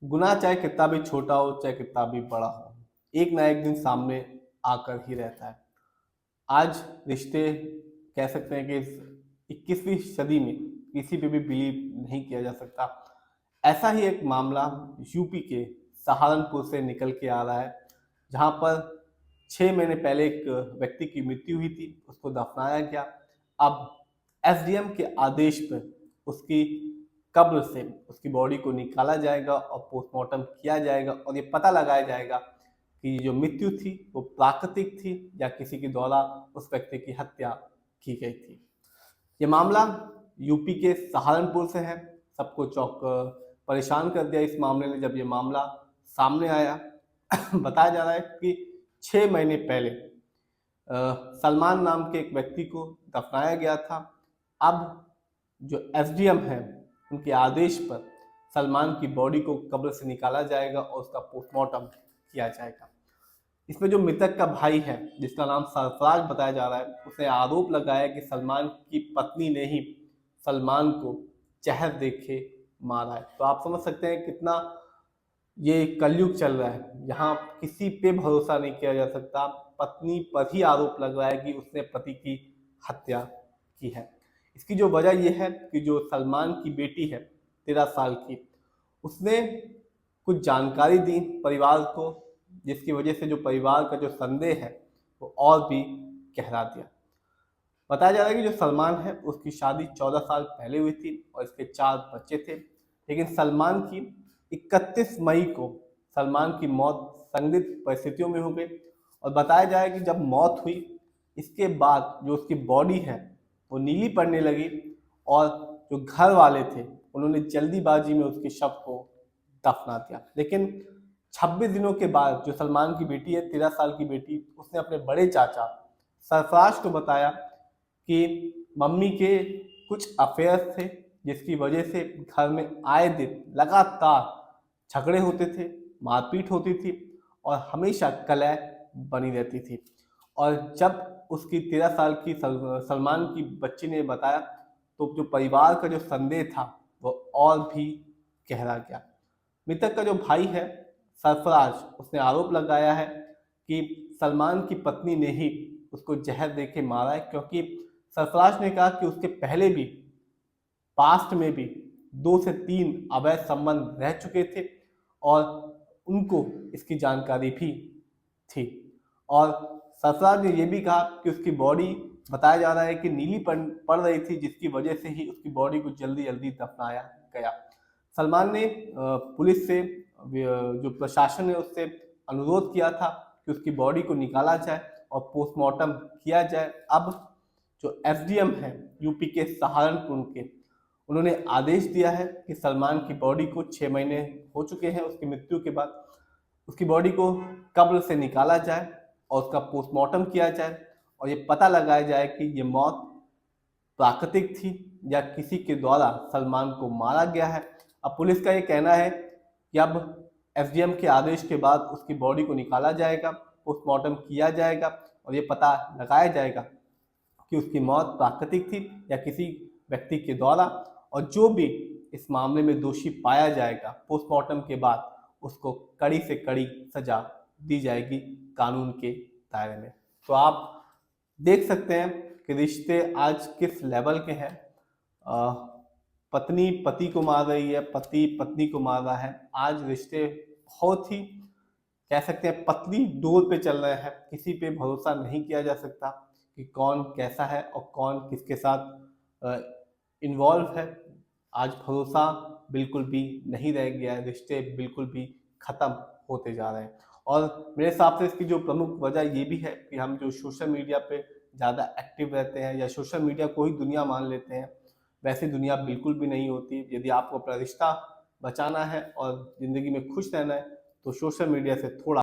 गुनाह चाहे कितना भी छोटा हो, चाहे कितना भी बड़ा हो, एक ना एक दिन सामने आकर ही रहता है। आज रिश्ते कह सकते हैं कि इस 21वीं सदी में किसी पे भी बिलीव नहीं किया जा सकता। ऐसा ही एक मामला यूपी के सहारनपुर से निकल के आ रहा है, जहाँ पर 6 महीने पहले एक व्यक्ति की मृत्यु हुई थी, उसको दफनाया गया। अब एसडीएम के आदेश पर उसकी कब्र से उसकी बॉडी को निकाला जाएगा और पोस्टमार्टम किया जाएगा और ये पता लगाया जाएगा कि जो मृत्यु थी वो प्राकृतिक थी या किसी के द्वारा उस व्यक्ति की हत्या की गई थी। ये मामला यूपी के सहारनपुर से है। सबको चौंक परेशान कर दिया इस मामले ने जब ये मामला सामने आया। बताया जा रहा है कि 6 महीने पहले सलमान नाम के एक व्यक्ति को दफनाया गया था। अब जो एसडीएम है उनके आदेश पर सलमान की बॉडी को कब्र से निकाला जाएगा और उसका पोस्टमार्टम किया जाएगा। इसमें जो मृतक का भाई है, जिसका नाम सरफराज बताया जा रहा है, उसने आरोप लगाया कि सलमान की पत्नी ने ही सलमान को जहर दे के मारा है। तो आप समझ सकते हैं कितना ये कलयुग चल रहा है, यहाँ किसी पे भरोसा नहीं किया जा सकता। पत्नी पर ही आरोप लग रहा है कि उसने पति की हत्या की है। इसकी जो वजह यह है कि जो सलमान की बेटी है 13 साल की, उसने कुछ जानकारी दी परिवार को, जिसकी वजह से जो परिवार का जो संदेह है वो और भी गहरा दिया। बताया जा रहा है कि जो सलमान है उसकी शादी 14 साल पहले हुई थी और इसके 4 बच्चे थे, लेकिन सलमान की 31 मई को सलमान की मौत संदिग्ध परिस्थितियों में हो गई। और बताया जाए कि जब मौत हुई, इसके बाद जो उसकी बॉडी है वो नीली पड़ने लगी और जो घर वाले थे उन्होंने जल्दीबाजी में उसके शव को दफना दिया। लेकिन 26 दिनों के बाद जो सलमान की बेटी है, 13 साल की बेटी, उसने अपने बड़े चाचा सरफराज को बताया कि मम्मी के कुछ अफेयर्स थे, जिसकी वजह से घर में आए दिन लगातार झगड़े होते थे, मारपीट होती थी और हमेशा कलह बनी रहती थी। और जब उसकी 13 साल की सलमान की बच्ची ने बताया तो जो परिवार का जो संदेह था वो और भी गहरा गया। मृतक का जो भाई है सरफराज, उसने आरोप लगाया है कि सलमान की पत्नी ने ही उसको जहर दे के मारा है, क्योंकि सरफराज ने कहा कि उसके पहले भी पास्ट में भी 2 से 3 अवैध संबंध रह चुके थे और उनको इसकी जानकारी भी थी। और सरफराज ने यह भी कहा कि उसकी बॉडी, बताया जा रहा है कि नीली पड़ रही थी, जिसकी वजह से ही उसकी बॉडी को जल्दी जल्दी दफनाया गया। सलमान ने पुलिस से, जो प्रशासन है उससे अनुरोध किया था कि उसकी बॉडी को निकाला जाए और पोस्टमार्टम किया जाए। अब जो एसडीएम है यूपी के सहारनपुर के, उन्होंने आदेश दिया है कि सलमान की बॉडी को 6 महीने हो चुके हैं उसकी मृत्यु के बाद, उसकी बॉडी को कब्र से निकाला जाए और उसका पोस्टमार्टम किया जाए और ये पता लगाया जाए कि ये मौत प्राकृतिक थी या किसी के द्वारा सलमान को मारा गया है। अब पुलिस का ये कहना है कि अब एसडीएम के आदेश के बाद उसकी बॉडी को निकाला जाएगा, पोस्टमार्टम किया जाएगा और ये पता लगाया जाएगा कि उसकी मौत प्राकृतिक थी या किसी व्यक्ति के द्वारा। और जो भी इस मामले में दोषी पाया जाएगा, पोस्टमार्टम के बाद उसको कड़ी से कड़ी सजा दी जाएगी कानून के दायरे में। तो आप देख सकते हैं कि रिश्ते आज किस लेवल के हैं। पत्नी पति को मार रही है, पति पत्नी को मार रहा है। आज रिश्ते बहुत ही, कह सकते हैं, पतली डोर पे चल रहे हैं। किसी पे भरोसा नहीं किया जा सकता कि कौन कैसा है और कौन किसके साथ इन्वॉल्व है। आज भरोसा बिल्कुल भी नहीं रह गया है, रिश्ते बिल्कुल भी खत्म होते जा रहे हैं। और मेरे हिसाब से इसकी जो प्रमुख वजह ये भी है कि हम जो सोशल मीडिया पे ज़्यादा एक्टिव रहते हैं या सोशल मीडिया को ही दुनिया मान लेते हैं, वैसी दुनिया बिल्कुल भी नहीं होती। यदि आपको अपना रिश्ता बचाना है और ज़िंदगी में खुश रहना है तो सोशल मीडिया से थोड़ा